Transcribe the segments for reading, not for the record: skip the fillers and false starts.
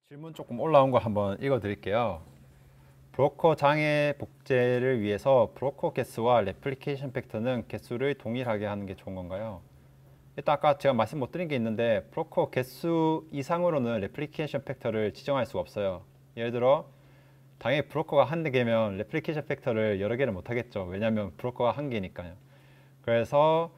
질문 조금 올라온 거 한번 읽어 드릴게요. 브로커 장애 복제를 위해서 브로커 개수와 레플리케이션 팩터는 개수를 동일하게 하는 게 좋은 건가요? 일단 아까 제가 말씀 못 드린 게 있는데 브로커 개수 이상으로는 레플리케이션 팩터를 지정할 수가 없어요. 예를 들어 당연히 브로커가 한 개면 레플리케이션 팩터를 여러 개를 못 하겠죠. 왜냐하면 브로커가 한 개니까요. 그래서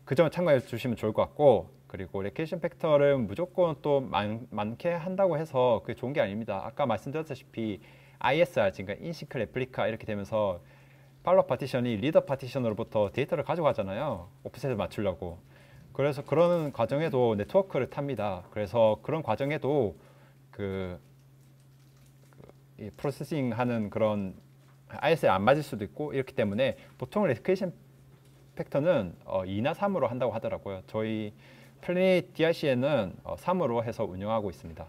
그 점을 참고해 주시면 좋을 것 같고, 그리고 레플리케이션 팩터를 무조건 또 많게 한다고 해서 그게 좋은 게 아닙니다. 아까 말씀드렸다시피 ISR, 그러니까 인싱크 레플리카 이렇게 되면서 팔로우 파티션이 리더 파티션으로부터 데이터를 가져가잖아요. 오프셋을 맞추려고. 그래서 그런 과정에도 네트워크를 탑니다. 그래서 그런 과정에도 이 프로세싱 하는 그런 IS에 안 맞을 수도 있고 이렇기 때문에 보통 레플리케이션 팩터는 2나 3으로 한다고 하더라고요. 저희 플래닛 DRC에는 3으로 해서 운영하고 있습니다.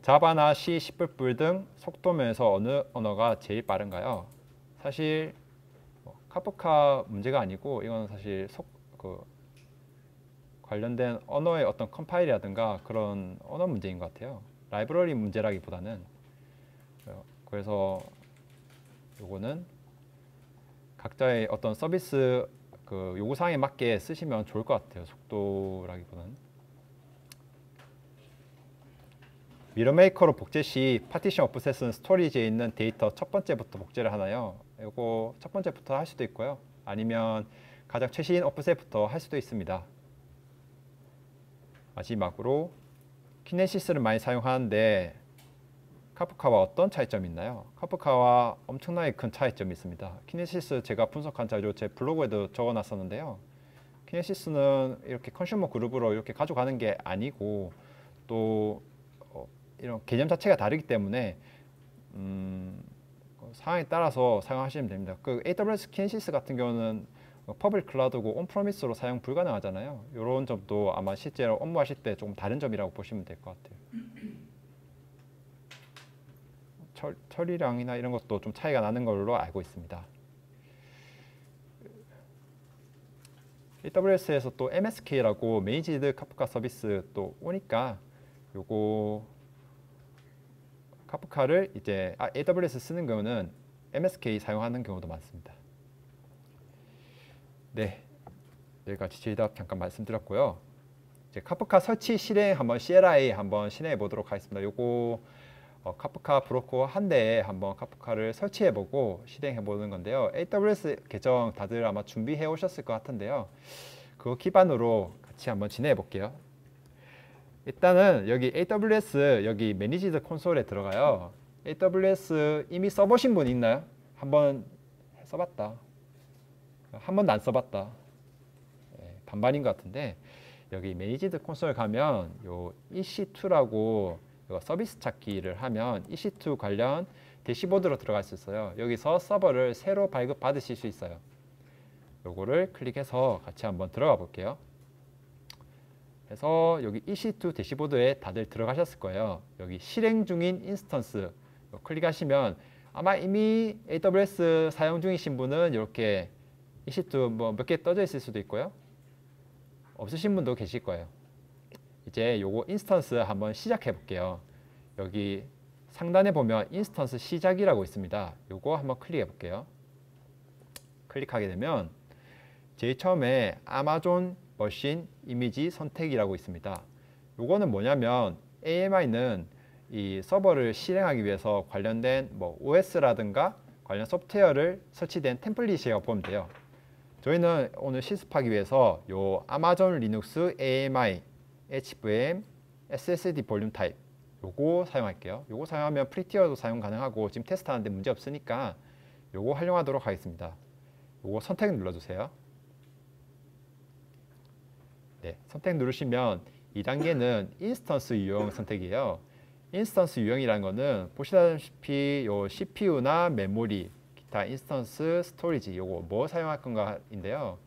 자바나 C, C++ 등 속도면에서 어느 언어가 제일 빠른가요? 사실 카프카 문제가 아니고 이건 사실 관련된 언어의 어떤 컴파일이라든가 그런 언어 문제인 것 같아요. 라이브러리 문제라기보다는. 그래서 요거는 각자의 어떤 서비스 요구사항에 맞게 쓰시면 좋을 것 같아요. 속도라기보다는. 미러메이커로 복제 시 파티션 오프셋은 스토리지에 있는 데이터 첫 번째부터 복제를 하나요? 이거 첫 번째부터 할 수도 있고요. 아니면 가장 최신 오프셋부터 할 수도 있습니다. 마지막으로 키네시스를 많이 사용하는데 카프카와 어떤 차이점이 있나요? 카프카와 엄청나게 큰 차이점이 있습니다. 키네시스 제가 분석한 자료 제 블로그에도 적어놨었는데요. 키네시스는 이렇게 컨슈머 그룹으로 이렇게 가져가는 게 아니고 또 이런 개념 자체가 다르기 때문에 상황에 따라서 사용하시면 됩니다. AWS 키네시스 같은 경우는 퍼블릭 클라우드고 온프로미스로 사용 불가능하잖아요. 이런 점도 아마 실제로 업무하실 때 조금 다른 점이라고 보시면 될 것 같아요. 처리량이나 이런 것도 좀 차이가 나는 걸로 알고 있습니다. AWS에서 또 MSK라고 매니지드 카프카 서비스 또 오니까 요거 카프카를 이제 AWS 쓰는 경우는 MSK 사용하는 경우도 많습니다. 네, 여기까지 질답 잠깐 말씀드렸고요. 이제 카프카 설치 실행 한번 CLI 한번 실행해 보도록 하겠습니다. 요거 카프카 브로커 한 대에 한번 카프카를 설치해 보고 실행해 보는 건데요. AWS 계정 다들 아마 준비해 오셨을 것 같은데요. 그거 기반으로 같이 한번 진행해 볼게요. 일단은 여기 AWS 여기 매니지드 콘솔에 들어가요. AWS 이미 써보신 분 있나요? 한번 써봤다. 한 번도 안 써봤다. 반반인 것 같은데 여기 매니지드 콘솔 가면 요 EC2라고 서비스 찾기를 하면 EC2 관련 대시보드로 들어갈 수 있어요. 여기서 서버를 새로 발급 받으실 수 있어요. 요거를 클릭해서 같이 한번 들어가 볼게요. 그래서 여기 EC2 대시보드에 다들 들어가셨을 거예요. 여기 실행 중인 인스턴스 클릭하시면 아마 이미 AWS 사용 중이신 분은 이렇게 EC2 뭐 몇 개 떠져 있을 수도 있고요. 없으신 분도 계실 거예요. 이제 요거 인스턴스 한번 시작해 볼게요. 여기 상단에 보면 인스턴스 시작이라고 있습니다. 요거 한번 클릭해 볼게요. 클릭하게 되면 제일 처음에 아마존 머신 이미지 선택이라고 있습니다. 요거는 뭐냐면 AMI는 이 서버를 실행하기 위해서 관련된 뭐 OS라든가 관련 소프트웨어를 설치된 템플릿이라고 보면 돼요. 저희는 오늘 실습하기 위해서 요 아마존 리눅스 AMI HVM SSD 볼륨 타입 요거 사용할게요. 요거 사용하면 프리티어도 사용 가능하고 지금 테스트하는데 문제 없으니까 요거 활용하도록 하겠습니다. 요거 선택 눌러주세요. 네, 선택 누르시면 2단계는 인스턴스 유형 선택이에요. 인스턴스 유형이라는 거는 보시다시피 요 CPU나 메모리, 기타 인스턴스 스토리지 요거 뭐 사용할 건가인데요.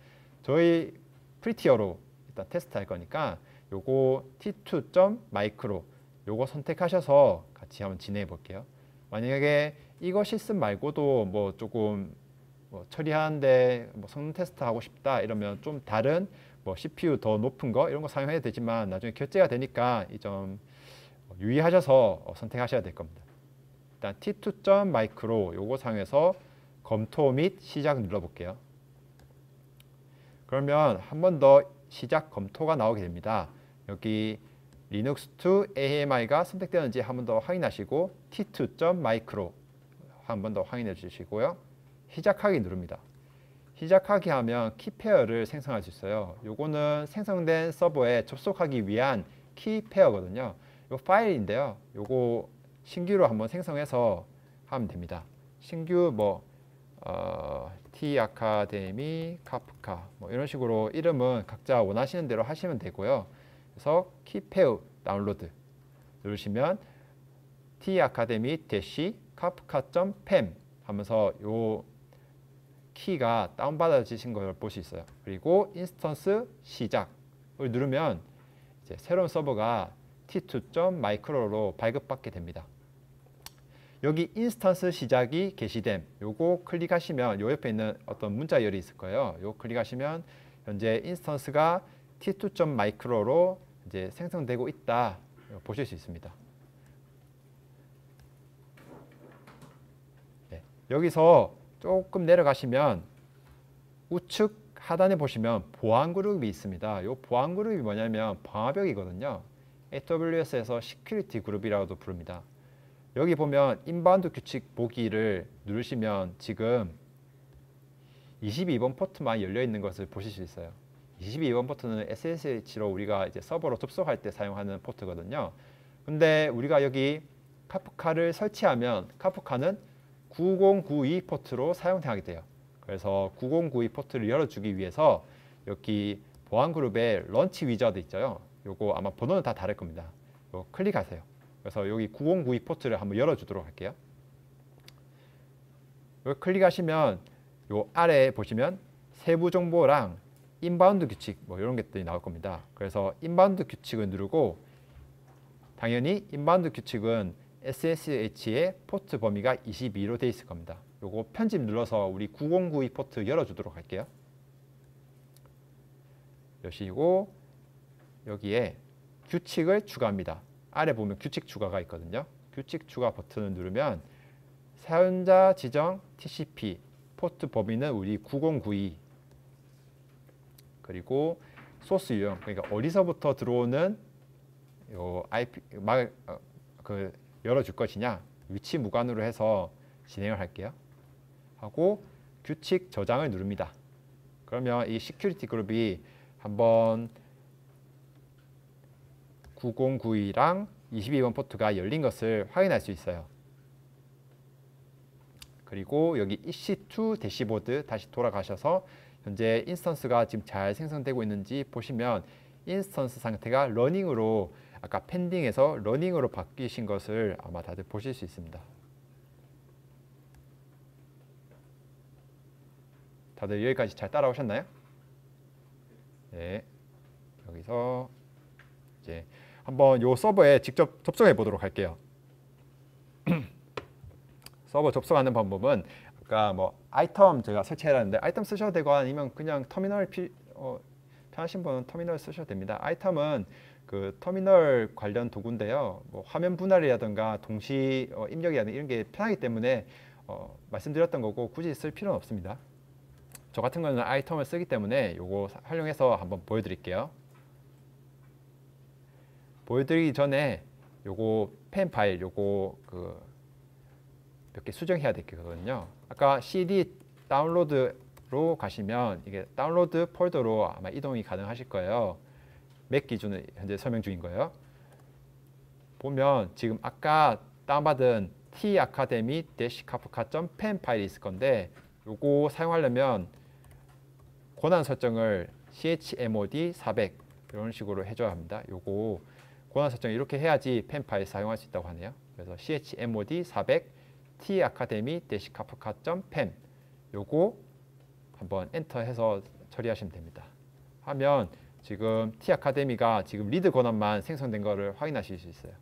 저희 프리티어로 일단 테스트 할 거니까 요거 T2.micro 요거 선택하셔서 같이 한번 진행해 볼게요. 만약에 이거 실습 말고도 뭐 조금 뭐 처리하는데 뭐 성능 테스트 하고 싶다 이러면 좀 다른 뭐 CPU 더 높은 거 이런 거 사용해도 되지만 나중에 결제가 되니까 이 점 유의하셔서 선택하셔야 될 겁니다. 일단 T2.micro 요거 사용해서 검토 및 시작 눌러볼게요. 그러면 한 번 더 시작 검토가 나오게 됩니다. 여기 리눅스 2 AMI가 선택되는지 한 번 더 확인하시고 T2.micro 한 번 더 확인해 주시고요. 시작하기 누릅니다. 시작하기 하면 키페어를 생성할 수 있어요. 요거는 생성된 서버에 접속하기 위한 키페어거든요. 요 파일인데요. 요거 신규로 한번 생성해서 하면 됩니다. 신규 뭐 T 아카데미 카프카 뭐 이런 식으로 이름은 각자 원하시는 대로 하시면 되고요. 그래서 키페어 다운로드 누르시면 T 아카데미 대시 카프카.pem 하면서 요 키가 다운받아지신 걸 볼 수 있어요. 그리고 인스턴스 시작을 누르면 이제 새로운 서버가 T2.micro로 발급받게 됩니다. 여기 인스턴스 시작이 게시됨 요거 클릭하시면 요 옆에 있는 어떤 문자열이 있을 거예요. 요 클릭하시면 현재 인스턴스가 T2.micro로 이제 생성되고 있다 보실 수 있습니다. 네, 여기서 조금 내려가시면 우측 하단에 보시면 보안 그룹이 있습니다. 이 보안 그룹이 뭐냐면 방화벽이거든요. AWS에서 시큐리티 그룹이라고도 부릅니다. 여기 보면 인바운드 규칙 보기를 누르시면 지금 22번 포트만 열려 있는 것을 보실 수 있어요. 22번 포트는 SSH로 우리가 이제 서버로 접속할 때 사용하는 포트거든요. 근데 우리가 여기 카프카를 설치하면 카프카는 9092 포트로 사용하게 돼요. 그래서 9092 포트를 열어주기 위해서 여기 보안 그룹에 런치 위저드 있죠. 요거 아마 번호는 다 다를 겁니다. 요거 클릭하세요. 그래서 여기 9092 포트를 한번 열어주도록 할게요. 여기 클릭하시면 요 아래에 보시면 세부 정보랑 인바운드 규칙 뭐 이런 것들이 나올 겁니다. 그래서 인바운드 규칙을 누르고 당연히 인바운드 규칙은 SSH의 포트 범위가 22로 되어 있을 겁니다. 요거 편집 눌러서 우리 9092 포트 열어주도록 할게요. 여시고 여기에 규칙을 추가합니다. 아래 보면 규칙 추가가 있거든요. 규칙 추가 버튼을 누르면 사용자 지정 TCP 포트 범위는 우리 9092 그리고 소스 유형 그러니까 어디서부터 들어오는 요 IP 열어줄 것이냐 위치 무관으로 해서 진행을 할게요. 하고 규칙 저장을 누릅니다. 그러면 이 시큐리티 그룹이 한번 9092랑 22번 포트가 열린 것을 확인할 수 있어요. 그리고 여기 EC2 대시보드 다시 돌아가셔서 현재 인스턴스가 지금 잘 생성되고 있는지 보시면 인스턴스 상태가 러닝으로 아까 펜딩에서 러닝으로 바뀌신 것을 아마 다들 보실 수 있습니다. 다들 여기까지 잘 따라오셨나요? 네. 여기서 이제 한번 요 서버에 직접 접속해 보도록 할게요. 서버 접속하는 방법은 아까 뭐 아이텀 제가 설치해놨는데 아이텀 쓰셔도 되고 아니면 그냥 터미널 편하신 분은 터미널 쓰셔도 됩니다. 아이텀은 그 터미널 관련 도구인데요. 뭐 화면 분할이라든가 동시 입력이라든가 이런 게 편하기 때문에 말씀드렸던 거고 굳이 쓸 필요는 없습니다. 저 같은 거는 아이텀을 쓰기 때문에 요거 활용해서 한번 보여드릴게요. 보여드리기 전에 요거 펜 파일 요거 몇 개 수정해야 되거든요. 아까 CD 다운로드로 가시면 이게 다운로드 폴더로 아마 이동이 가능하실 거예요. 맥 기준을 현재 설명 중인 거예요. 보면 지금 아까 다운받은 tacademy-kafka.pen 파일이 있을 건데 요거 사용하려면 권한 설정을 chmod 400 이런 식으로 해줘야 합니다. 요거 권한 설정 이렇게 해야지 펜 파일 사용할 수 있다고 하네요. 그래서 chmod 400 tacademy-kafka.pen 요거 한번 엔터해서 처리하시면 됩니다. 하면 지금 tacademy가 지금 리드 권한만 생성된 거를 확인하실 수 있어요.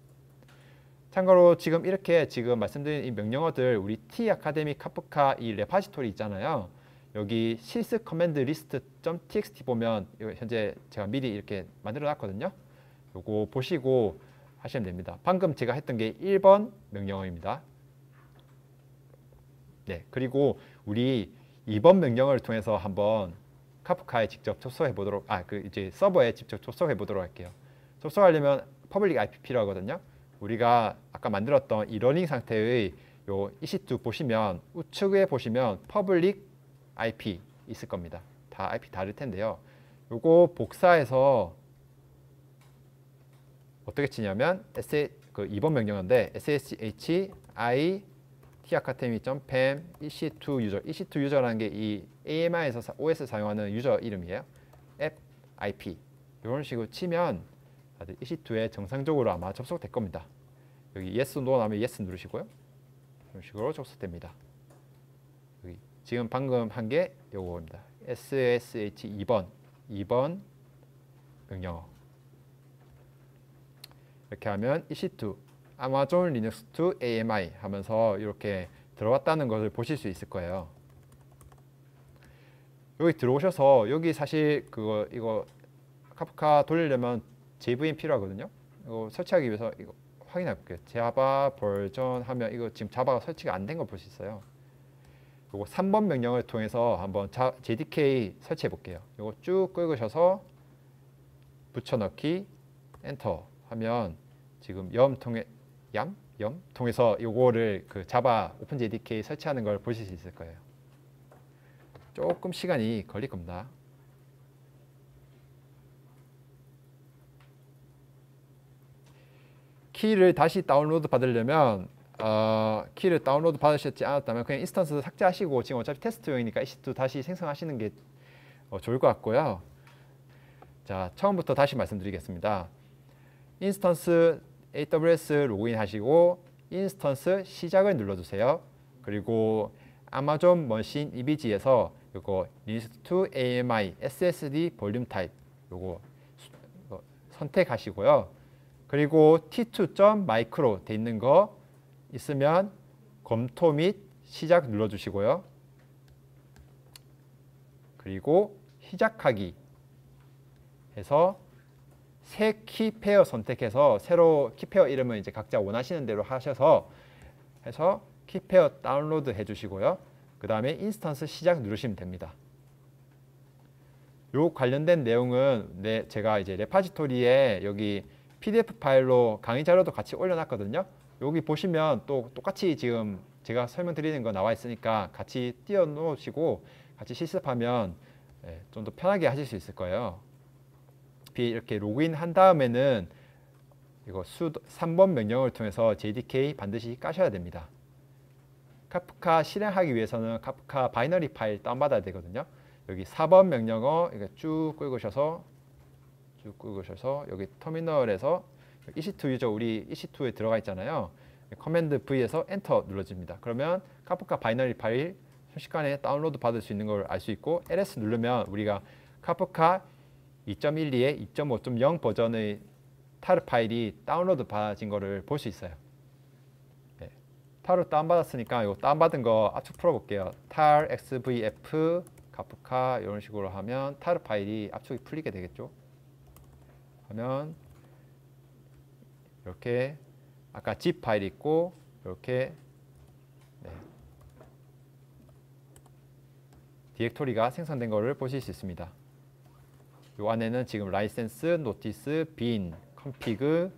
참고로 지금 이렇게 지금 말씀드린 이 명령어들 우리 tacademy kafka 이 레파지토리 있잖아요. 여기 sys command list.txt 보면 현재 제가 미리 이렇게 만들어 놨거든요. 요거 보시고 하시면 됩니다. 방금 제가 했던 게 1번 명령어입니다. 네, 그리고 우리 2번 명령어를 통해서 한번 카프카에 직접 접속해 보도록 이제 서버에 직접 접속해 보도록 할게요. 접속하려면 퍼블릭 IP 필요하거든요. 우리가 아까 만들었던 이 러닝 상태의 요 EC2 보시면 우측에 보시면 퍼블릭 IP 있을 겁니다. 다 IP 다를 텐데요. 요거 복사해서 어떻게 치냐면 그 2번 명령어인데 sshi tacademy.pem ec2 user ec2 user라는 게 이 AMI에서 OS 사용하는 유저 이름이에요. app IP 이런 식으로 치면 다들 ec2에 정상적으로 아마 접속될 겁니다. 여기 yes, no 하면 yes 누르시고요. 이런 식으로 접속됩니다. 여기 지금 방금 한 게 요거입니다. ssh 2번 명령어. 이렇게 하면 ec2 아마존 리눅스 to AMI 하면서 이렇게 들어왔다는 것을 보실 수 있을 거예요. 여기 들어오셔서 여기 사실 이거 카프카 돌리려면 JVM 필요하거든요. 이거 설치하기 위해서 이거 확인해 볼게요. 자바 버전 하면 이거 지금 자바가 설치가 안 된 걸 볼 수 있어요. 이거 3번 명령을 통해서 한번 JDK 설치해 볼게요. 이거 쭉 긁으셔서 붙여넣기 엔터 하면 지금 염 통해서 요거를 그 자바 오픈 JDK 설치하는 걸 보실 수 있을 거예요. 조금 시간이 걸릴 겁니다. 키를 다시 다운로드 받으려면 키를 다운로드 받으셨지 않았다면 그냥 인스턴스 삭제하시고 지금 어차피 테스트용이니까 EC2 다시 생성하시는 게 좋을 것 같고요. 자, 처음부터 다시 말씀드리겠습니다. 인스턴스 AWS 로그인 하시고 인스턴스 시작을 눌러주세요. 그리고 아마존 머신 이미지에서 이거 Linux to AMI SSD 볼륨 타입 요거 선택하시고요. 그리고 t2.micro 돼 있는 거 있으면 검토 및 시작 눌러주시고요. 그리고 시작하기 해서 새 키페어 선택해서 새로 키페어 이름은 이제 각자 원하시는 대로 하셔서 해서 키페어 다운로드 해주시고요. 그 다음에 인스턴스 시작 누르시면 됩니다. 요 관련된 내용은 제가 이제 레파지토리에 여기 PDF 파일로 강의 자료도 같이 올려놨거든요. 여기 보시면 또 똑같이 지금 제가 설명드리는 거 나와 있으니까 같이 띄워 놓으시고 같이 실습하면 좀 더 편하게 하실 수 있을 거예요. 이렇게 로그인 한 다음에는 이거 3번 명령을 통해서 JDK 반드시 까셔야 됩니다. 카프카 실행하기 위해서는 카프카 바이너리 파일 다운받아야 되거든요. 여기 4번 명령어 이거 쭉 긁으셔서 여기 터미널에서 EC2 유저 우리 EC2에 들어가 있잖아요. 커맨드 V에서 엔터 눌러줍니다. 그러면 카프카 바이너리 파일 순식간에 다운로드 받을 수 있는 걸 알 수 있고 ls 누르면 우리가 카프카 2.12에 2.5.0 버전의 타르 파일이 다운로드 받아진 거를 볼 수 있어요. 네. 타르 다운받았으니까 이거 다운받은 거 압축 풀어볼게요. tar xvf 카프카 이런 식으로 하면 타르 파일이 압축이 풀리게 되겠죠. 하면 이렇게 아까 zip 파일이 있고 이렇게 디렉토리가 생성된 거를 보실 수 있습니다. 요 안에는 지금 라이센스, 노티스, 빈, 컴피그,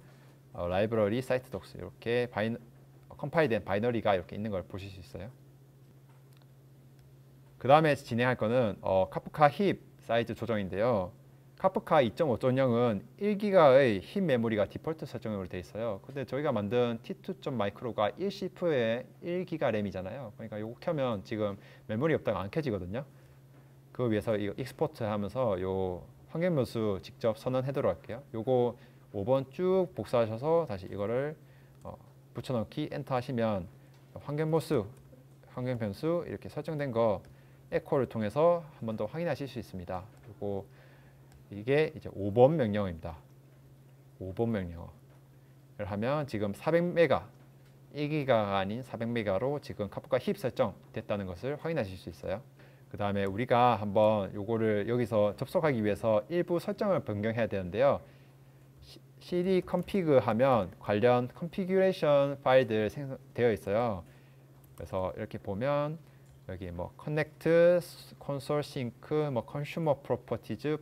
라이브러리, 사이트 독스 이렇게 컴파일된 바이너리가 이렇게 있는 걸 보실 수 있어요. 그 다음에 진행할 거는 카프카 힙 사이즈 조정인데요. 카프카 2.5.0은 1기가의 힙 메모리가 디폴트 설정으로 되어 있어요. 근데 저희가 만든 t2.micro가 1CF에 1기가 램이잖아요. 그러니까 이거 켜면 지금 메모리 없다가 안 켜지거든요. 그 위해서 이거 익스포트 하면서 요 환경변수 직접 선언하도록 할게요. 요거 5번 쭉 복사하셔서 다시 이거를 붙여넣기 엔터 하시면 환경변수 이렇게 설정된 거 에코를 통해서 한 번 더 확인하실 수 있습니다. 그리고 이게 이제 5번 명령어입니다. 5번 명령어를 하면 지금 400메가 1기가가 아닌 400메가로 지금 카프카 힙 설정 됐다는 것을 확인하실 수 있어요. 그 다음에 우리가 한번 요거를 여기서 접속하기 위해서 일부 설정을 변경해야 되는데요. cd config 하면 관련 configuration 파일들 생성되어 있어요. 그래서 이렇게 보면 여기 뭐 connect, console sync, 뭐 consumer properties,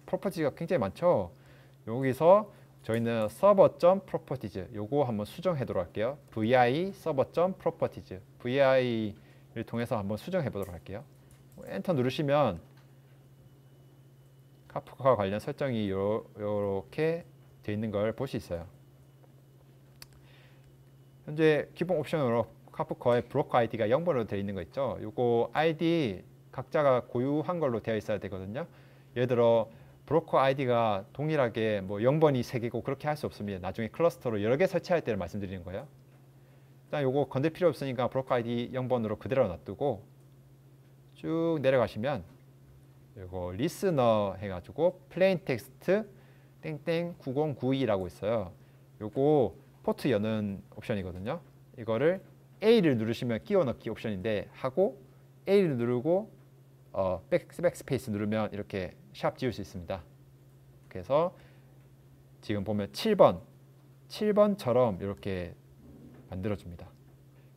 properties가 굉장히 많죠. 여기서 저희는 server.properties 요거 한번 수정하도록 할게요. vi server.properties vi를 통해서 한번 수정해 보도록 할게요. 엔터 누르시면 카프카 관련 설정이 이렇게 되어 있는 걸 볼 수 있어요. 현재 기본 옵션으로 카프카의 브로커 아이디가 0번으로 되어 있는 거 있죠. 요거 아이디 각자가 고유한 걸로 되어 있어야 되거든요. 예를 들어 브로커 아이디가 동일하게 뭐 0번이 3개고 그렇게 할 수 없습니다. 나중에 클러스터로 여러 개 설치할 때를 말씀드리는 거예요. 일단 요거 건들 필요 없으니까 브로커 아이디 0번으로 그대로 놔두고 쭉 내려가시면 요거 리스너 해가지고 플레인 텍스트 땡땡 9092라고 있어요. 요거 포트 여는 옵션이거든요. 이거를 A를 누르시면 끼워 넣기 옵션인데 하고 A를 누르고 백스페이스 누르면 이렇게 샵 지울 수 있습니다. 그래서 지금 보면 7번처럼 이렇게 만들어줍니다.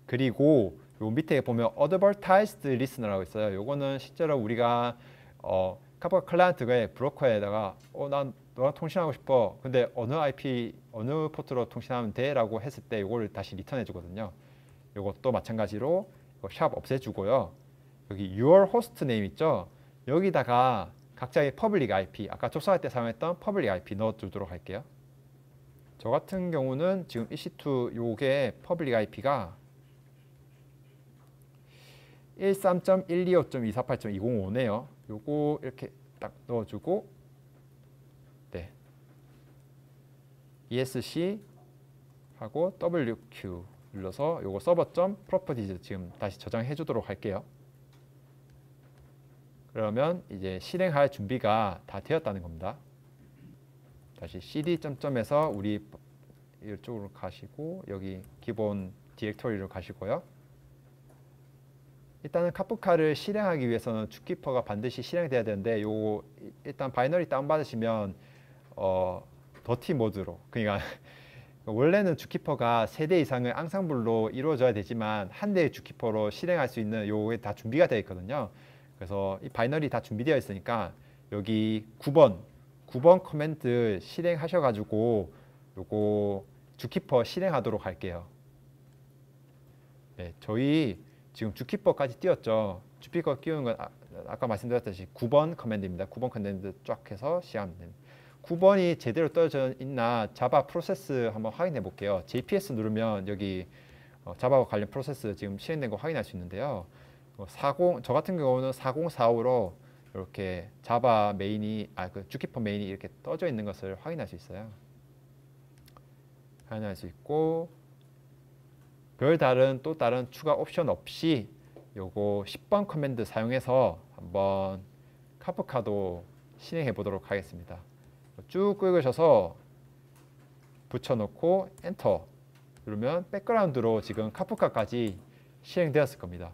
그리고 요 밑에 보면 Advertised Listener라고 있어요. 요거는 실제로 우리가 카프카 클라이언트의 브로커에다가 난 너랑 통신하고 싶어. 근데 어느 IP, 어느 포트로 통신하면 돼? 라고 했을 때 요거를 다시 리턴해 주거든요. 요것도 마찬가지로 샵 없애주고요. 여기 your host name 있죠? 여기다가 각자의 public IP, 아까 접속할 때 사용했던 public IP 넣어두도록 할게요. 저 같은 경우는 지금 EC2 요게 public IP가 13.125.248.205네요. 요거 이렇게 딱 넣어주고 네. ESC 하고 WQ 눌러서 요거 server.properties 지금 다시 저장해 주도록 할게요. 그러면 이제 실행할 준비가 다 되었다는 겁니다. 다시 cd 점점에서 우리 이쪽으로 가시고 여기 기본 디렉토리로 가시고요. 일단은 카프카를 실행하기 위해서는 주키퍼가 반드시 실행돼야 되는데 요 일단 바이너리 다운받으시면 더티 모드로 그러니까 원래는 주키퍼가 3대 이상의 앙상블로 이루어져야 되지만 한 대의 주키퍼로 실행할 수 있는 요게 다 준비가 되어 있거든요. 그래서 이 바이너리 다 준비되어 있으니까 여기 9번 커맨드 실행하셔가지고 요거 주키퍼 실행하도록 할게요. 네, 저희 지금 주키퍼까지 띄웠죠. 주키퍼 띄우는 건 아까 말씀드렸듯이 9번 커맨드입니다. 9번 커맨드 쫙 해서 시작하면 됩니다. 9번이 제대로 떨어져 있나 자바 프로세스 한번 확인해 볼게요. JPS 누르면 여기 자바와 관련 프로세스 지금 실행된 거 확인할 수 있는데요. 저 같은 경우는 4045로 이렇게 자바 메인이 그 주키퍼 메인이 이렇게 떠져 있는 것을 확인할 수 있어요. 확인할 수 있고 별다른 또 다른 추가 옵션 없이 요거 10번 커맨드 사용해서 한번 카프카도 실행해 보도록 하겠습니다. 쭉 긁으셔서 붙여놓고 엔터 누르면 백그라운드로 지금 카프카까지 실행되었을 겁니다.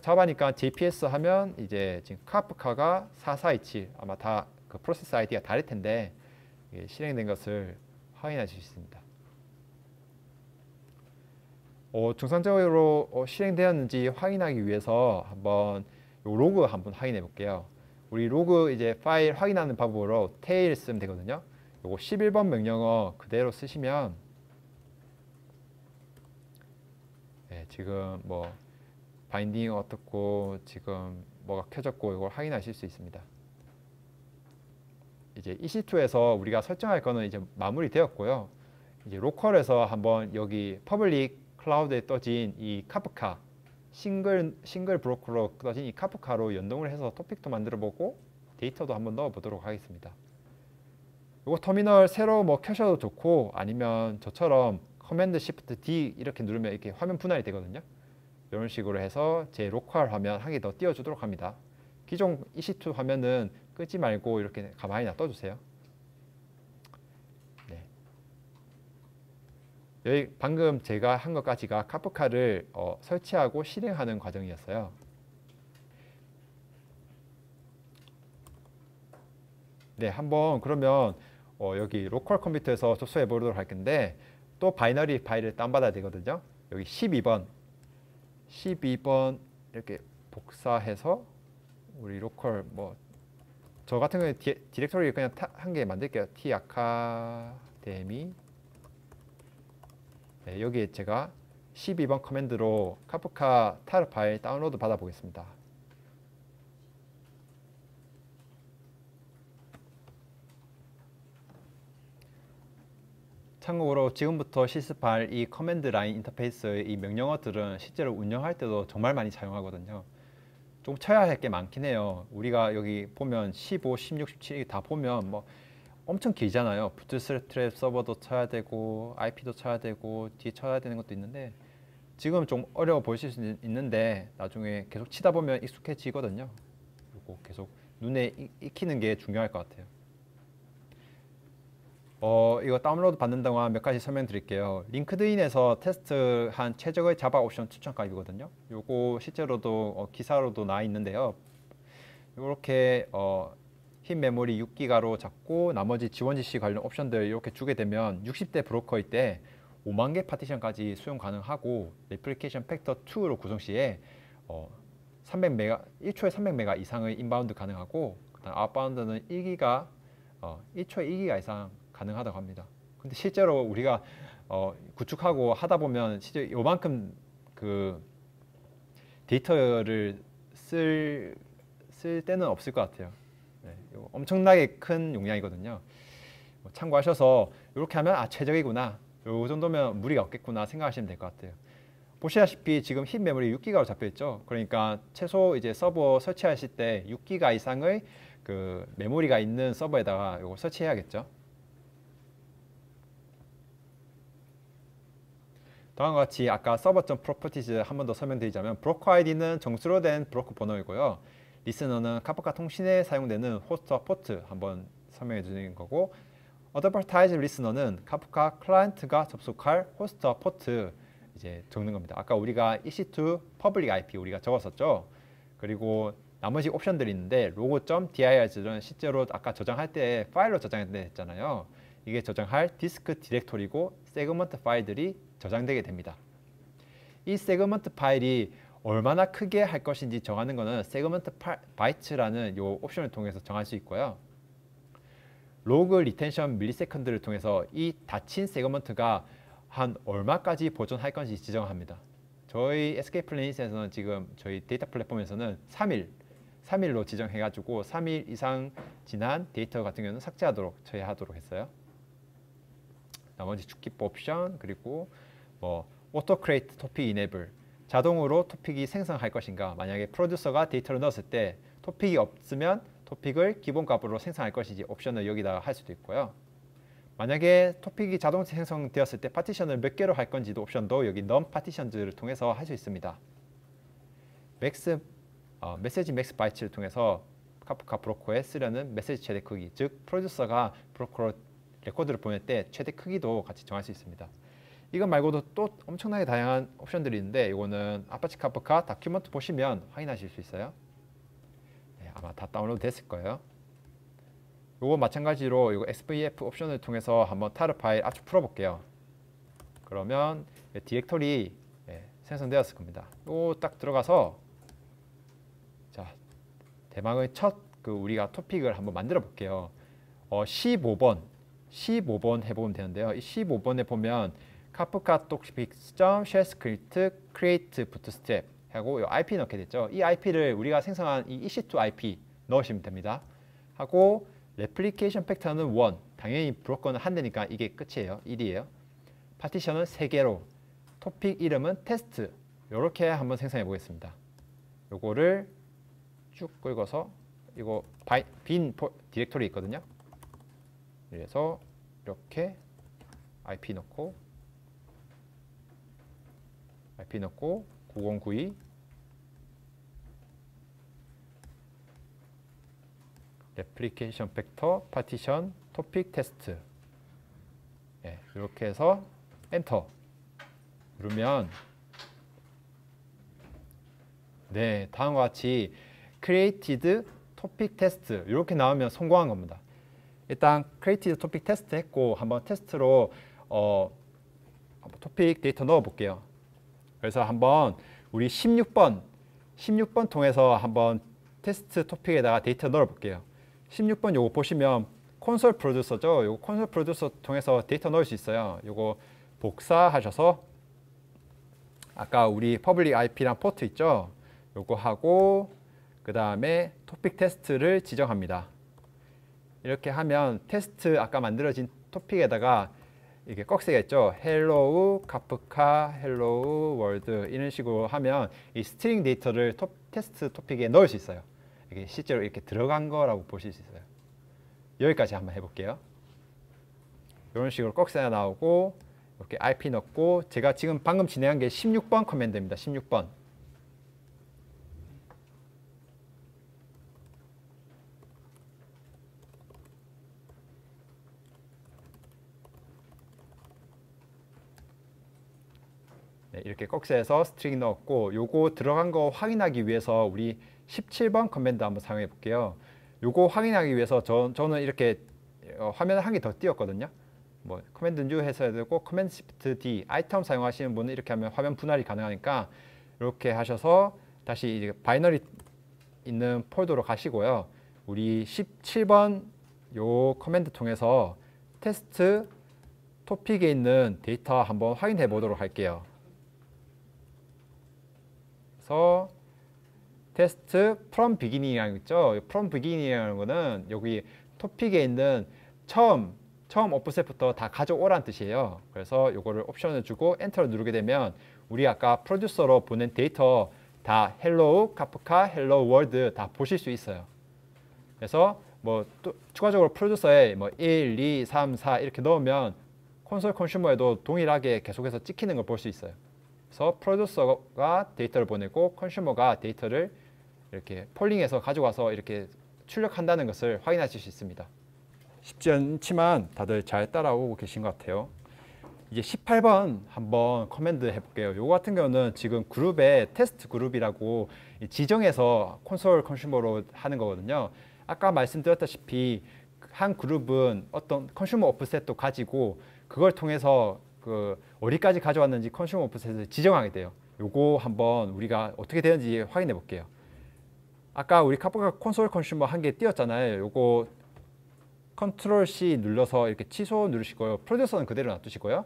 자바니까 JPS 하면 이제 지금 카프카가 4427 아마 다 그 프로세스 아이디가 다를 텐데 실행된 것을 확인하실 수 있습니다. 정상적으로 실행되었는지 확인하기 위해서 한번 요 로그 한번 확인해 볼게요. 우리 로그 이제 파일 확인하는 방법으로 tail 쓰면 되거든요. 요거 11번 명령어 그대로 쓰시면 네, 지금 뭐 바인딩 어떻고 지금 뭐가 켜졌고 이걸 확인하실 수 있습니다. 이제 EC2에서 우리가 설정할 거는 이제 마무리되었고요. 이제 로컬에서 한번 여기 퍼블릭 클라우드에 떠진 이 카프카 싱글 브로커로 떠진 이 카프카로 연동을 해서 토픽도 만들어 보고 데이터도 한번 넣어 보도록 하겠습니다. 이거 터미널 새로 뭐 켜셔도 좋고 아니면 저처럼 커맨드 시프트 D 이렇게 누르면 이렇게 화면 분할이 되거든요. 이런 식으로 해서 제 로컬 화면 한 개 더 띄워주도록 합니다. 기존 EC2 화면은 끄지 말고 이렇게 가만히 놔둬주세요. 네. 여기 방금 제가 한 것까지가 카프카를 설치하고 실행하는 과정이었어요. 네, 한번 그러면 여기 로컬 컴퓨터에서 접수해 보도록 할 건데 또 바이너리 파일을 다운받아야 되거든요. 여기 12번 이렇게 복사해서 우리 로컬 뭐 저 같은 경우에 디렉토리 그냥 한 개 만들게요. T 아카데미. 네, 여기에 제가 12번 커맨드로 카프카 타르 파일 다운로드 받아 보겠습니다. 참고로 지금부터 실습할 이 커맨드 라인 인터페이스의 이 명령어들은 실제로 운영할 때도 정말 많이 사용하거든요. 좀 쳐야 할 게 많긴 해요. 우리가 여기 보면 15, 16, 17 다 보면 뭐 엄청 길잖아요. 부트스트랩 서버도 쳐야 되고 IP도 쳐야 되고 뒤에 쳐야 되는 것도 있는데 지금 좀 어려워 보이실 수 있는데 나중에 계속 치다 보면 익숙해지거든요. 그리고 계속 눈에 익히는 게 중요할 것 같아요. 이거 다운로드 받는 동안 몇 가지 설명드릴게요. 링크드인에서 테스트한 최적의 자바 옵션 추천 가입이거든요. 요거 실제로도 기사로도 나와 있는데요. 이렇게 흰 메모리 6기가로 잡고 나머지 지원 지시 관련 옵션들 이렇게 주게 되면 60대 브로커일 때 5만 개 파티션까지 수용 가능하고 레플리케이션 팩터 2로 구성 시에 1초에 300메가 이상의 인바운드 가능하고 그다음 아웃바운드는 1기가 1초에 2기가 이상 가능하다고 합니다. 근데 실제로 우리가 구축하고 하다 보면 실제 요만큼 그 데이터를 쓸 때는 없을 것 같아요. 네, 엄청나게 큰 용량이거든요. 참고하셔서 이렇게 하면 최적이구나. 요 정도면 무리가 없겠구나 생각하시면 될 것 같아요. 보시다시피 지금 흰 메모리 6기가로 잡혀 있죠. 그러니까 최소 이제 서버 설치하실 때 6기가 이상의 그 메모리가 있는 서버에다가 이거 설치해야겠죠. 다음과 같이 아까 서버.properties 한 번 더 설명드리자면 브로커 아이디는 정수로 된 브로커 번호이고요. 리스너는 카프카 통신에 사용되는 호스트와 포트 한번 설명해 주는 거고 어드버타이즈 리스너는 카프카 클라이언트가 접속할 호스트와 포트 이제 적는 겁니다. 아까 우리가 EC2 public IP 우리가 적었었죠. 그리고 나머지 옵션들이 있는데 logo.dir는 실제로 아까 저장할 때 파일로 저장했잖아요. 이게 저장할 디스크 디렉토리고 세그먼트 파일들이 저장되게 됩니다. 이 세그먼트 파일이 얼마나 크게 할 것인지 정하는 것은 세그먼트 바이츠라는 요 옵션을 통해서 정할 수 있고요. 로그 리텐션 밀리세컨드를 통해서 이 닫힌 세그먼트가 한 얼마까지 보존할 건지 지정합니다. 저희 SK플래닛에서는 지금 저희 데이터 플랫폼에서는 3일로 지정해가지고 3일 이상 지난 데이터 같은 경우는 삭제하도록 처리하도록 했어요. 나머지 축기법 옵션 그리고 뭐 auto create topic enable 자동으로 토픽이 생성할 것인가 만약에 프로듀서가 데이터를 넣었을 때 토픽이 없으면 토픽을 기본 값으로 생성할 것인지 옵션을 여기다가 할 수도 있고요. 만약에 토픽이 자동 생성되었을 때 파티션을 몇 개로 할 건지도 옵션도 여기 num 파티션즈를 통해서 할 수 있습니다. 메시지 맥스 바이츠를 통해서 카프카 브로커에 쓰려는 메시지 최대 크기 즉 프로듀서가 브로커로 레코드를 보낼 때 최대 크기도 같이 정할 수 있습니다. 이것 말고도 또 엄청나게 다양한 옵션들이 있는데 이거는 아파치 카프카 다큐먼트 보시면 확인하실 수 있어요. 네, 아마 다 다운로드 됐을 거예요. 이거 마찬가지로 이거 SVF 옵션을 통해서 한번 타르 파일 압축 풀어볼게요. 그러면 디렉토리 생성되었을 겁니다. 이거 딱 들어가서 자 대망의 첫 우리가 토픽을 한번 만들어 볼게요. 15번 해보면 되는데요. 이 15번에 보면 카프카 topics.shell script create bootstrap 하고 이 IP 넣게 됐죠. 이 IP를 우리가 생성한 이 EC2 IP 넣으시면 됩니다. 하고 replication factor는 1 당연히 브로커는 한 대니까 이게 끝이에요. 1이에요. 파티션은 3개로 토픽 이름은 테스트 이렇게 한번 생성해 보겠습니다. 요거를 쭉 긁어서 이거 빈 디렉토리 있거든요. 그래서 이렇게 IP 넣고 9092 레플리케이션 팩터 파티션 토픽 테스트 이렇게 해서 엔터 누르면 다음과 같이 created topic test 이렇게 나오면 성공한 겁니다. 일단 create topic 테스트 했고 한번 테스트로 토픽 데이터 넣어 볼게요. 그래서 한번 우리 16번 통해서 한번 테스트 토픽에다가 데이터 넣어 볼게요. 16번 요거 보시면 콘솔 프로듀서죠. 요거 콘솔 프로듀서 통해서 데이터 넣을 수 있어요. 요거 복사하셔서 아까 우리 퍼블릭 IP랑 포트 있죠. 요거 하고 그 다음에 토픽 테스트를 지정합니다. 이렇게 하면 테스트 아까 만들어진 토픽에다가 이게 꺽쇠가 있죠. 헬로우, 카프카, 헬로우, 월드 이런 식으로 하면 이 스트링 데이터를 테스트 토픽에 넣을 수 있어요. 이게 실제로 이렇게 들어간 거라고 보실 수 있어요. 여기까지 한번 해볼게요. 이런 식으로 꺽쇠가 나오고 이렇게 IP 넣고 제가 지금 방금 진행한 게 16번 커맨드입니다. 16번. 네, 이렇게 꺽쇠에서 스트링 넣었고 요거 들어간 거 확인하기 위해서 우리 17번 커맨드 한번 사용해 볼게요. 요거 확인하기 위해서 저는 이렇게 화면을 한 개 더 띄웠거든요. 뭐 커맨드 뉴 해서 해야 되고 커맨드 시프트 D 아이템 사용하시는 분은 이렇게 하면 화면 분할이 가능하니까 이렇게 하셔서 다시 이제 바이너리 있는 폴더로 가시고요. 우리 17번 요 커맨드 통해서 테스트 토픽에 있는 데이터 한번 확인해 보도록 할게요. 그래서 테스트 from beginning이라는 거 있죠. from beginning이라는 거는 여기 토픽에 있는 처음 오프셋부터 다 가져오라는 뜻이에요. 그래서 이거를 옵션을 주고 엔터를 누르게 되면 우리 아까 프로듀서로 보낸 데이터 다 헬로우, 카프카, 헬로우 월드 다 보실 수 있어요. 그래서 뭐 또 추가적으로 프로듀서에 뭐 1, 2, 3, 4 이렇게 넣으면 콘솔 컨슈머에도 동일하게 계속해서 찍히는 걸 볼 수 있어요. 그래서 프로듀서가 데이터를 보내고 컨슈머가 데이터를 이렇게 폴링해서 가져와서 이렇게 출력한다는 것을 확인하실 수 있습니다. 쉽지 않지만 다들 잘 따라오고 계신 것 같아요. 이제 18번 한번 커맨드 해볼게요. 이거 같은 경우는 지금 그룹에 테스트 그룹이라고 지정해서 콘솔 컨슈머로 하는 거거든요. 아까 말씀드렸다시피 한 그룹은 어떤 컨슈머 오프셋도 가지고 그걸 통해서 그 어디까지 가져왔는지 컨슈머 오프셋을 지정하게 돼요. 요거 한번 우리가 어떻게 되는지 확인해 볼게요. 아까 우리 카프카 콘솔 컨슈머 한 개 띄웠잖아요. 요거 컨트롤 C 눌러서 이렇게 취소 누르시고요. 프로듀서는 그대로 놔두시고요.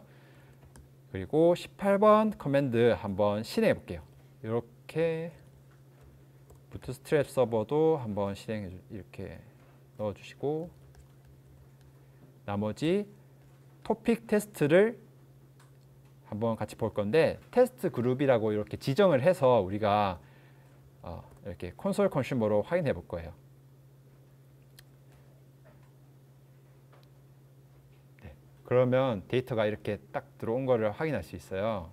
그리고 18번 커맨드 한번 실행해 볼게요. 이렇게 부트스트랩 서버도 한번 실행해 이렇게 넣어 주시고 나머지 토픽 테스트를 한번 같이 볼 건데 테스트 그룹이라고 이렇게 지정을 해서 우리가 이렇게 콘솔 컨슈머로 확인해 볼 거예요. 네, 그러면 데이터가 이렇게 딱 들어온 거를 확인할 수 있어요.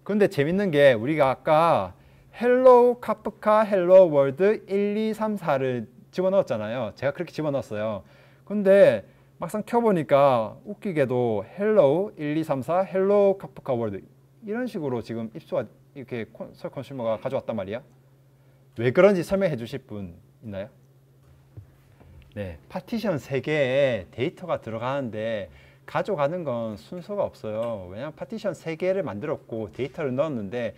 근데 재밌는 게 우리가 아까 헬로우 카프카 헬로우 월드 1, 2, 3, 4를 집어넣었잖아요. 제가 그렇게 집어넣었어요. 근데 막상 켜보니까 웃기게도 헬로우 1, 2, 3, 4 헬로우 카프카 월드 이런 식으로 지금 입수가 이렇게 콘솔 컨슈머가 가져왔단 말이야. 왜 그런지 설명해 주실 분 있나요? 네, 파티션 3개에 데이터가 들어가는데 가져가는 건 순서가 없어요. 왜냐하면 파티션 3개를 만들었고 데이터를 넣었는데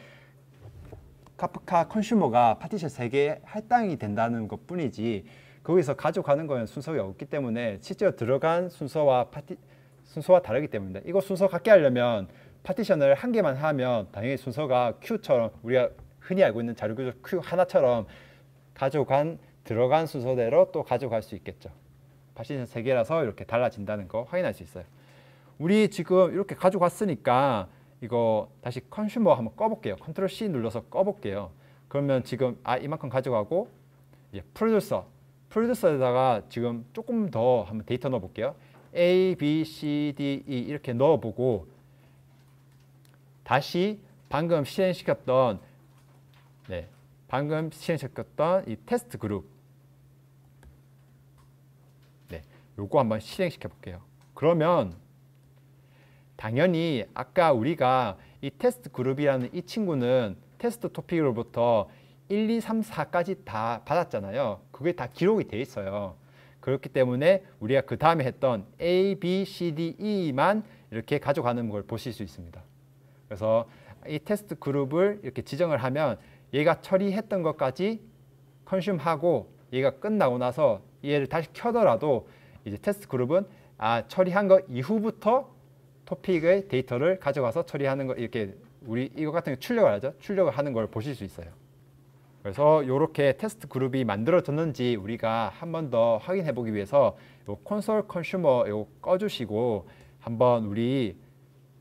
카프카 컨슈머가 파티션 3개에 할당이 된다는 것 뿐이지 거기서 가져가는 건 순서가 없기 때문에 실제로 들어간 순서와 다르기 때문입니다. 이거 순서 같게 하려면 파티션을 한 개만 하면 당연히 순서가 Q처럼 우리가 흔히 알고 있는 자료 구조 Q 하나처럼 들어간 순서대로 또 가져갈 수 있겠죠. 파티션 3개라서 이렇게 달라진다는 거 확인할 수 있어요. 우리 지금 이렇게 가져갔으니까 이거 다시 컨슈머 한번 꺼볼게요. 컨트롤 C 눌러서 꺼볼게요. 그러면 지금 이만큼 가져가고 이제 프로듀서에다가 지금 조금 더 한번 데이터 넣어볼게요. A, B, C, D, E 이렇게 넣어보고 다시 방금 실행시켰던 이 테스트 그룹 요거 한번 실행시켜 볼게요. 그러면 당연히 아까 우리가 이 테스트 그룹이라는 이 친구는 테스트 토픽으로부터 1, 2, 3, 4까지 다 받았잖아요. 그게 다 기록이 돼 있어요. 그렇기 때문에 우리가 그 다음에 했던 A, B, C, D, E만 이렇게 가져가는 걸 보실 수 있습니다. 그래서 이 테스트 그룹을 이렇게 지정을 하면 얘가 처리했던 것까지 컨슘하고 얘가 끝나고 나서 얘를 다시 켜더라도 이제 테스트 그룹은 처리한 거 이후부터 토픽의 데이터를 가져가서 처리하는 거, 이렇게 우리 이거 같은 거 출력을 하죠. 출력을 하는 걸 보실 수 있어요. 그래서 이렇게 테스트 그룹이 만들어졌는지 우리가 한 번 더 확인해 보기 위해서 요 콘솔 컨슈머 요 꺼주시고 한번 우리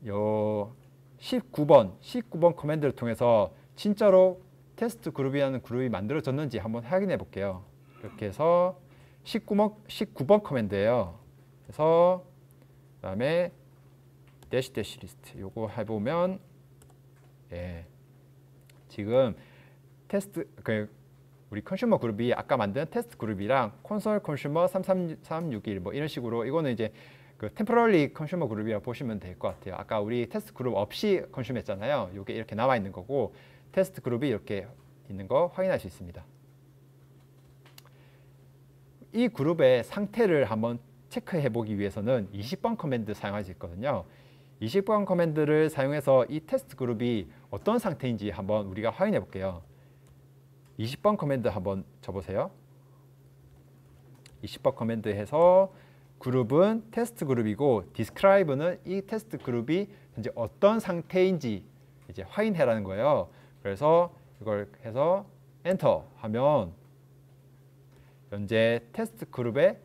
요 19번 커맨드를 통해서 진짜로 테스트 그룹이라는 그룹이 만들어졌는지 한번 확인해 볼게요. 이렇게 해서 19번 커맨드예요. 그래서 그다음에 대시 리스트 요거 해보면 지금 테스트 우리 컨슈머 그룹이 아까 만든 테스트 그룹이랑 콘솔 컨슈머 33361 뭐 이런 식으로 이거는 이제 그 템포러리 컨슈머 그룹이라고 보시면 될 것 같아요. 아까 우리 테스트 그룹 없이 컨슈머했잖아요. 이게 이렇게 나와 있는 거고 테스트 그룹이 이렇게 있는 거 확인할 수 있습니다. 이 그룹의 상태를 한번 체크해 보기 위해서는 20번 커맨드 사용할 수 있거든요. 20번 커맨드를 사용해서 이 테스트 그룹이 어떤 상태인지 한번 우리가 확인해 볼게요. 20번 커맨드 한번 쳐보세요. 20번 커맨드 해서 그룹은 테스트 그룹이고 describe는 이 테스트 그룹이 현재 어떤 상태인지 이제 확인해라는 거예요. 그래서 이걸 해서 엔터 하면 현재 테스트 그룹의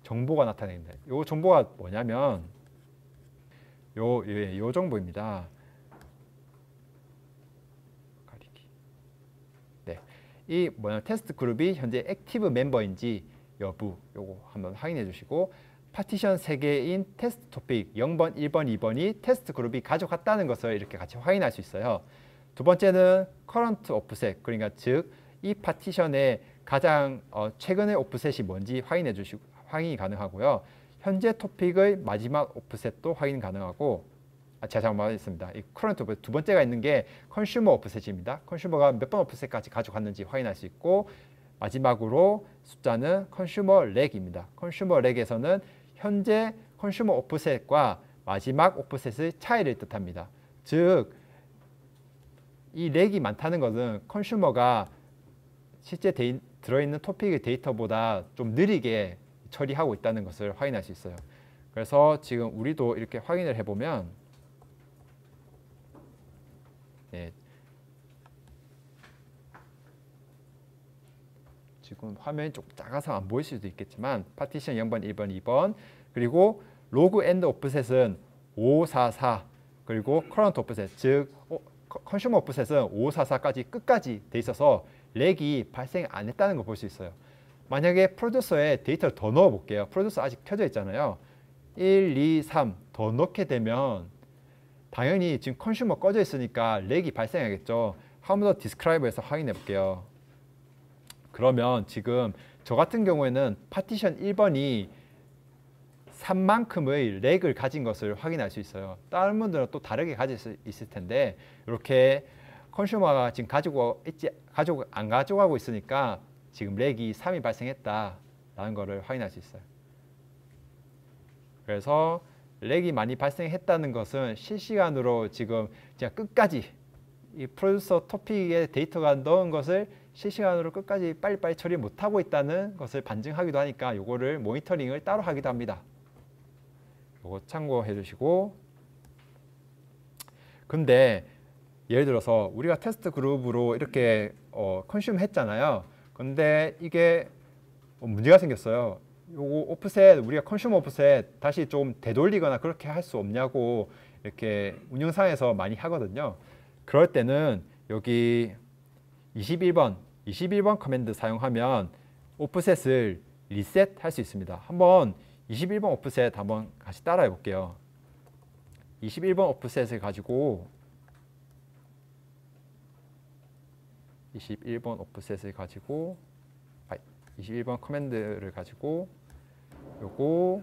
정보가 나타납니다. 이 정보가 뭐냐면 요 정보입니다. 이 테스트 그룹이 현재 액티브 멤버인지 여부 요거 한번 확인해 주시고 파티션 3개인 테스트 토픽 0번, 1번, 2번이 테스트 그룹이 가져갔다는 것을 이렇게 같이 확인할 수 있어요. 두 번째는 current offset, 그러니까 즉 이 파티션의 가장 최근의 오프셋이 뭔지 확인이 가능하고요. 현재 토픽의 마지막 오프셋도 확인 가능하고 제가 잘못 말했습니다. 이 current offset 두 번째가 있는 게 consumer offset입니다. consumer가 몇 번 오프셋까지 가져갔는지 확인할 수 있고 마지막으로 숫자는 consumer leg입니다. consumer leg에서는 현재 consumer offset과 마지막 오프셋의 차이를 뜻합니다. 즉, 이 렉이 많다는 것은 컨슈머가 실제 들어있는 토픽의 데이터보다 좀 느리게 처리하고 있다는 것을 확인할 수 있어요. 그래서 지금 우리도 이렇게 확인을 해보면 지금 화면이 좀 작아서 안 보일 수도 있겠지만 파티션 0번, 1번, 2번 그리고 로그 엔드 오프셋은 544 그리고 커런트 오프셋 즉 컨슈머 오프셋은 544까지 끝까지 돼 있어서 렉이 발생 안 했다는 걸 볼 수 있어요. 만약에 프로듀서에 데이터를 더 넣어 볼게요. 프로듀서 아직 켜져 있잖아요. 1, 2, 3 더 넣게 되면 당연히 지금 컨슈머 꺼져 있으니까 렉이 발생하겠죠. 한 번 더 디스크라이브에서 확인해 볼게요. 그러면 지금 저 같은 경우에는 파티션 1번이 3만큼의 렉을 가진 것을 확인할 수 있어요. 다른 분들은 또 다르게 가질 수 있을 텐데 이렇게 컨슈머가 지금 안 가져가고 있으니까 지금 렉이 3이 발생했다라는 것을 확인할 수 있어요. 그래서 렉이 많이 발생했다는 것은 실시간으로 지금 그냥 끝까지 이 프로듀서 토픽에 데이터가 넣은 것을 실시간으로 끝까지 빨리빨리 처리 못하고 있다는 것을 반증하기도 하니까 요거를 모니터링을 따로 하기도 합니다. 요거 참고해 주시고 근데 예를 들어서 우리가 테스트 그룹으로 이렇게 컨슘 했잖아요. 근데 이게 문제가 생겼어요. 요거 오프셋 우리가 컨슈머 오프셋 다시 좀 되돌리거나 그렇게 할 수 없냐고 이렇게 운영상에서 많이 하거든요. 그럴 때는 여기 21번 커맨드 사용하면 오프셋을 리셋 할 수 있습니다. 한번 21번 오프셋 한번 같이 따라해 볼게요. 21번 오프셋을 가지고 21번 커맨드를 가지고 요거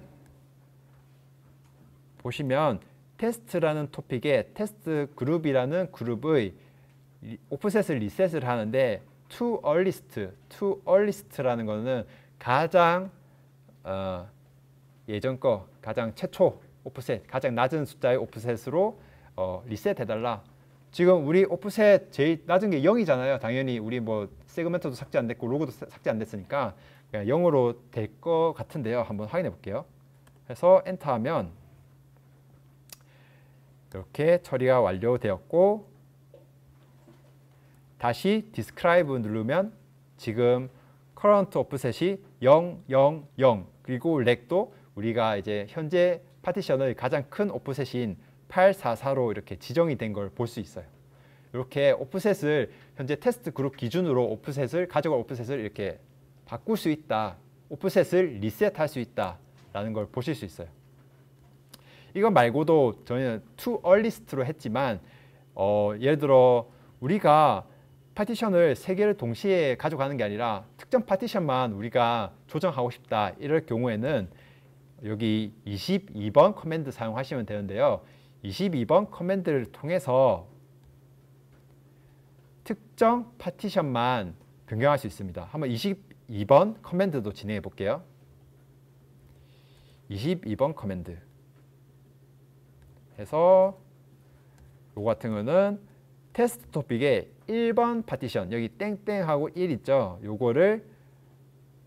보시면 테스트라는 토픽에 테스트 그룹이라는 그룹의 오프셋을 리셋을 하는데 to earliest라는 거는 가장 예전 거 가장 최초 오프셋, 가장 낮은 숫자의 오프셋으로 리셋해달라. 지금 우리 오프셋 제일 낮은 게 0이잖아요. 당연히 우리 뭐 세그멘트도 삭제 안 됐고 로고도 삭제 안 됐으니까 0으로 될 것 같은데요. 한번 확인해 볼게요. 그래서 엔터하면 이렇게 처리가 완료되었고, 다시 describe 누르면 지금 current offset이 0, 0, 0, 그리고 렉도 우리가 이제 현재 파티션의 가장 큰 오프셋인 844로 이렇게 지정이 된 걸 볼 수 있어요. 이렇게 오프셋을 현재 테스트 그룹 기준으로 오프셋을 가져갈 오프셋을 이렇게 바꿀 수 있다, 오프셋을 리셋할 수 있다라는 걸 보실 수 있어요. 이거 말고도 저희는 to earliest로 했지만 예를 들어 우리가 파티션을 3개를 동시에 가져가는 게 아니라 특정 파티션만 우리가 조정하고 싶다, 이럴 경우에는 여기 22번 커맨드 사용하시면 되는데요. 22번 커맨드를 통해서 특정 파티션만 변경할 수 있습니다. 한번 22번 커맨드도 진행해 볼게요. 22번 커맨드 해서 요거 같은 거는 테스트 토픽에 1번 파티션, 여기 땡땡하고 1 있죠. 요거를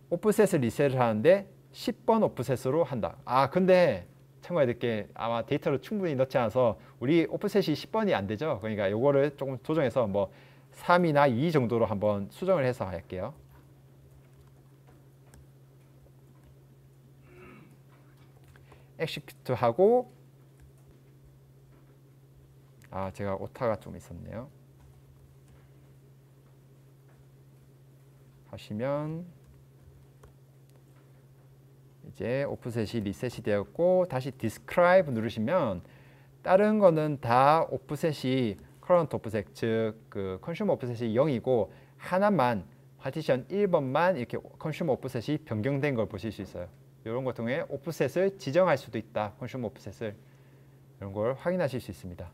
오프셋을 리셋을 하는데 10번 오프셋으로 한다. 근데 참고해야 될 게 아마 데이터를 충분히 넣지 않아서 우리 오프셋이 10번이 안 되죠. 그러니까 요거를 조금 조정해서 뭐 3이나 2 정도로 한번 수정을 해서 할게요. execute 하고, 제가 오타가 좀 있었네요. 하시면 이제 오프셋이 리셋이 되었고, 다시 describe 누르시면 다른 거는 다 오프셋이 current 오프셋, 즉 그 컨슈머 오프셋이 0이고 하나만 파티션 1번만 이렇게 컨슈머 오프셋이 변경된 걸 보실 수 있어요. 이런 것 통해 오프셋을 지정할 수도 있다, 컨슈머 오프셋을, 이런 걸 확인하실 수 있습니다.